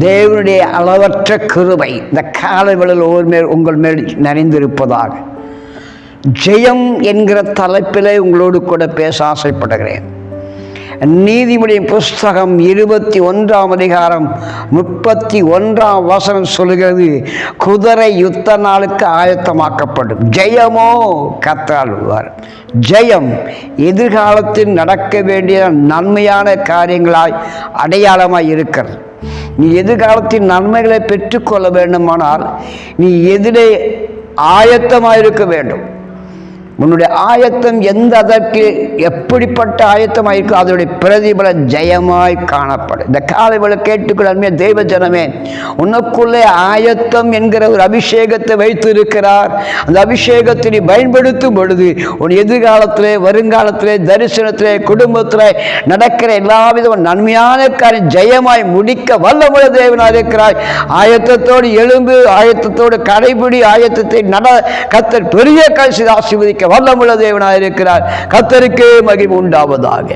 தேவனுடைய அளவற்ற கிருபை இந்த காலைவேளையில் உங்கள் மேல் நிறைந்திருப்பதாக. ஜெயம் என்கிற தலைப்பிலே உங்களோடு கூட பேச ஆசைப்படுகிறேன். நீதிமொழியின் புஸ்தகம் 21ஆம் அதிகாரம் 31ஆம் வசனம் சொல்கிறது, குதிரை யுத்த நாளுக்கு ஆயத்தமாக்கப்படும், ஜெயமோ கர்த்தரால் வருவார். ஜெயம் எதிர்காலத்தில் நடக்க வேண்டிய நன்மையான காரியங்களாய் அடையாளமாய் இருக்கிறது. நீ எதிர்காலத்தின் நன்மைகளை பெற்றுக்கொள்ள வேண்டுமானால் நீ எதிரே ஆயத்தமாயிருக்க வேண்டும். உன்னுடைய ஆயத்தம் எந்த அதற்கு எப்படிப்பட்ட ஆயத்தமாக இருக்கோ அதனுடைய பிரதிபல ஜெயமாய் காணப்படும். இந்த காலைவேளை கேட்டுக்கொள்ள தெய்வ ஜனமே, உனக்குள்ளே ஆயத்தம் என்கிற ஒரு அபிஷேகத்தை வைத்து இருக்கிறார். அந்த அபிஷேகத்தை நீ பயன்படுத்தும் பொழுது உன் எதிர்காலத்திலே, வருங்காலத்திலே, தரிசனத்திலே, குடும்பத்திலே நடக்கிற எல்லா விதமான நன்மையான காரியம் ஜெயமாய் முடிக்க வல்லமுள்ள தேவனாக இருக்கிறாய். ஆயத்தத்தோடு எழும்பு, ஆயத்தத்தோடு கடைபிடி, ஆயத்தத்தை கர்த்தர் பெரிய காரியத்தை ஆசீர்வதிக்க வல்லமுள்ள தேவனாக இருக்கிறார். கர்த்தருக்கே மகிமை உண்டாவதாக.